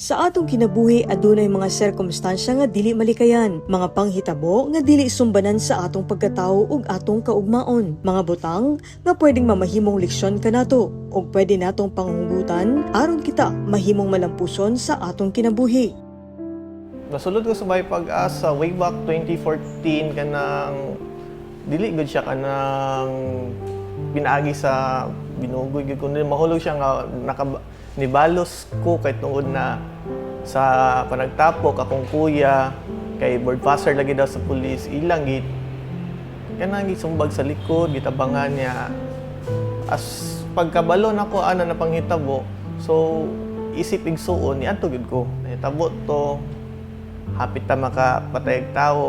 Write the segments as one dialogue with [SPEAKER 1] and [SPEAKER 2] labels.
[SPEAKER 1] Sa atong kinabuhi adunay mga sirkumstansya nga dili malikayan, mga panghitabo nga dili sumbanan sa atong pagkatawo ug atong kaugmaon, mga butang nga pwedeng mamahimong leksyon kanato ug pwede natong panghugutan aron kita mahimong malampuson sa atong kinabuhi.
[SPEAKER 2] Nasulod ko sa May Pag-asa way back 2014 kanang dili gud siya kanang pinaagi sa binugoy gud kundi mahulog siya nga nibalos ko kay tungod na sa panagtapok akong kuya kay board passer lagi daw sa pulis ilang git kanang gisumbag sa likod gitabangan niya as pagkabalon ako ana na panghitabo so isip igsuon ni adto gid ko nahitabo to hapit ta makapatay og tawo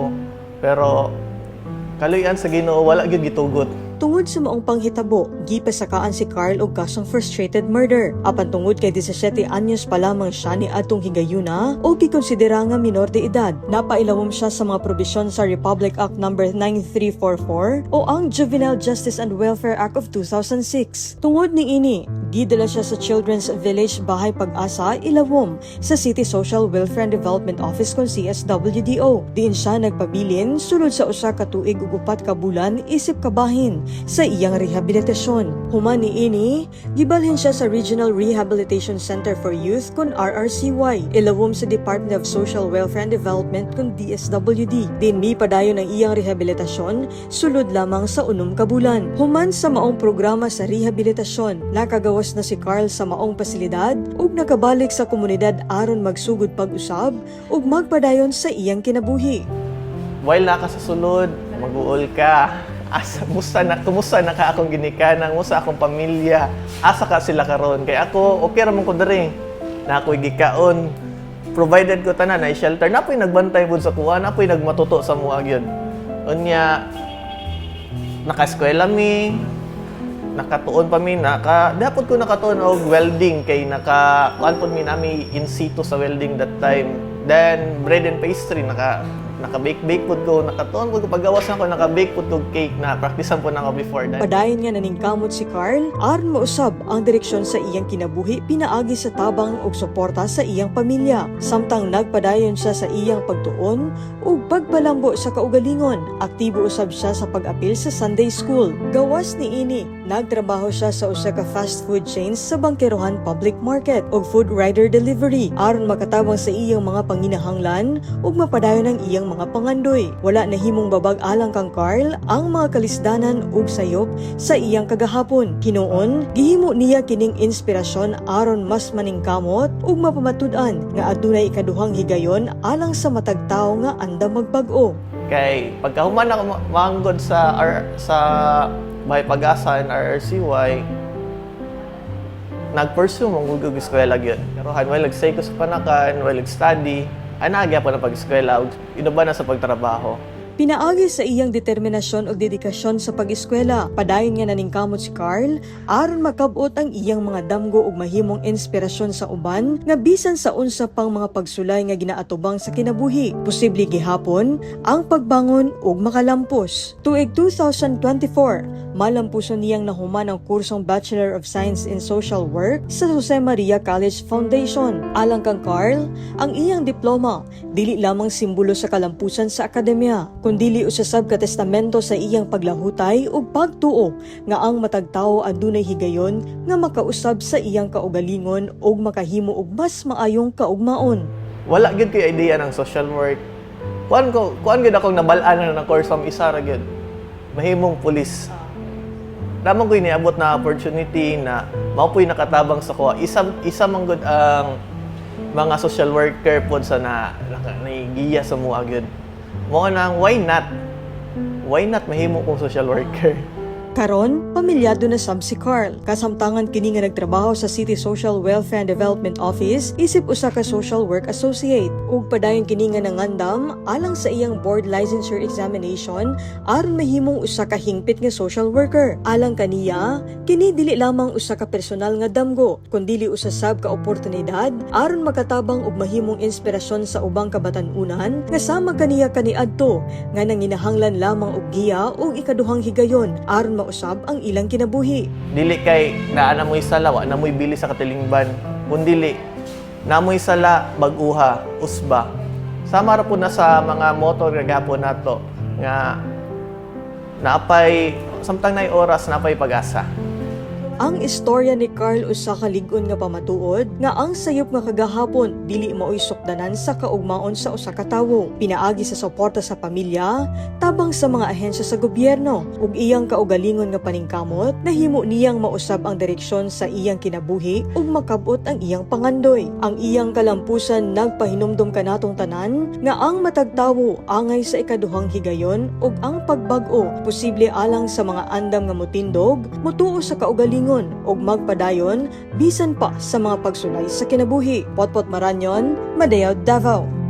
[SPEAKER 2] pero kaluyan sa Ginoo wala gyud gitugot.
[SPEAKER 1] Tungod sa maong panghitabo, gipasakaan si Carl og kasong frustrated murder. Apan tungod kay 17 anyos pa lamang siya ni adtong higayuna o gikonsidera nga minor de edad, napailawom siya sa mga probisyon sa Republic Act No. 9344 o ang Juvenile Justice and Welfare Act of 2006. Tungod ni ini, gidala siya sa Children's Village Bahay Pag-asa, Ilawom, sa City Social Welfare and Development Office kon CSWDO. Diin siya nagpabilin sulod sa usa ka tuig ug 4 ka bulan isip kabahin sa iyang rehabilitasyon. Human ni ini, gibalhin siya sa Regional Rehabilitation Center for Youth kon RRCY, ilawom sa Department of Social Welfare and Development kon DSWD. Dinmi padayon ang iyang rehabilitasyon sulod lamang sa 6 ka bulan. Human sa maong programa sa rehabilitasyon, nakagawas na si Carl sa maong pasilidad ug nakabalik sa komunidad aron magsugod pag-usab ug magpadayon sa iyang kinabuhi.
[SPEAKER 2] While naka sa sulod, mag-uol ka. Asa kumusta na ka akong ginikanan, musta akong pamilya, asa ka sila karon kay ako okay ra man ko diri. Na ako'y gikaon, provided ko tanan na shelter, napoy nagbantay pud sa kuha, napoy nagmatuto sa mua gyud. Unya naka-eskwela mi, nakatuon pa mi dapat ko nakatuon og welding kay kuan pud mi nami in situ sa welding that time. Then bread and pastry naka-bake pud ko, nakatuon pud ko paggawas na ko naka-bake pud og cake na praktisan pud nako before that.
[SPEAKER 1] Padayon nga naningkamot si Carl aron mausab ang direksyon sa iyang kinabuhi pinaagi sa tabang ug suporta sa iyang pamilya. Samtang nagpadayon siya sa iyang pagtuon ug pagbalambo sa kaugalingon, aktibo usab siya sa pag-apil sa Sunday School. Gawas ni ini, nagtrabaho siya sa usa ka fast food chains sa Bangkerohan Public Market ug food rider delivery aron makatabang sa iyang mga panginahanglan ug mapadayon ang iyang mga pangandoy. Wala nahimong babag-alang kang Carl ang mga kalisdanan ug sayop sa iyang kagahapon. Hinuon, gihimo niya kining inspirasyon aron mas maningkamot ug mapamatud-an nga adunay ikaduhang higayon alang sa matag tawo nga andam magbag-o.
[SPEAKER 2] Kay pagkahuman ako manggod sa May Pag-asa and RRCY, nag-pursue mong gugug eskwela gyud. Pero while nagsay ko sa panakan, while nag-study, anagya pa na pag-eskwela, inuba na sa pagtrabaho.
[SPEAKER 1] Pinaagi sa iyang determinasyon ug dedikasyon sa pag-eskwela, padayon nga naningkamot si Carl aron makab-ot ang iyang mga damgo ug mahimong inspirasyon sa uban nga bisan sa unsa pang mga pagsulay nga ginaatubang sa kinabuhi. Posible gihapon ang pagbangon ug makalampos. Tuig 2024, malampuson niyang nahuman ang kursong Bachelor of Science in Social Work sa Jose Maria College Foundation. Alang kang Carl, ang iyang diploma dili lamang simbolo sa kalampusan sa akademya, kundili usasab ka testamento sa iyang paglahutay ug pagtuo nga ang matag tawo adunay higayon nga makausab sa iyang kaugalingon ug makahimo og mas maayong kaugmaon.
[SPEAKER 2] Wala gyud koy idea ng social work. Kuan gyud akong nabal-an na ng course from isa ra gyud. Mahimong pulis. Lamang ko'y niabot na opportunity na maupoy nakatabang sa kuha. Isa man gud ang mga social worker pod sa naigiya sa mua gyud. Mo nang why not? Why not mahimo kong social worker?
[SPEAKER 1] Karon, pamilyado na sab si Carl. Kasamtangan kini nga nagtrabaho sa City Social Welfare and Development Office, isip usa ka social work associate. Ug padayon kini nga nangandam alang sa iyang board licensure examination aron mahimong usa ka hingpit nga social worker. Alang kaniya, kini dili lamang usa ka personal nga damgo, kundi usasab ka oportunidad aron makatabang og mahimong inspirasyon sa ubang kabatan-unan nga sama kaniya kaniadto nga nanginahanglan lamang og giya ug ikaduhang higayon aron mausab ang ilang kinabuhi.
[SPEAKER 2] Dili kay naa na mo'y salawa, na mo'y bili sa katilingban. Kung dili, namoy sala, baguha, usba. Sama ra po na sa mga motor gagapon nato nga napay samtang nay oras napay pag-asa.
[SPEAKER 1] Ang istorya ni Carl usa ka lig-on nga pamatuod nga ang sayop nga kagahapon dili maoy sukdanan sa kaugmaon sa usa ka tawo. Pinaagi sa suporta sa pamilya, tabang sa mga ahensya sa gobyerno ug iyang kaugalingon nga paningkamot nahimo niyang mausab ang direksyon sa iyang kinabuhi ug makab-ot ang iyang pangandoy. Ang iyang kalampusan nagpahinumdom kanatong tanan nga ang matag tawo angay sa ikaduhang higayon ug ang pagbag-o posible alang sa mga andam nga motindog, motuo sa kaugalingon ug magpadayon bisan pa sa mga pagsulay sa kinabuhi. Potpot Maranyon, Madayao, Davao.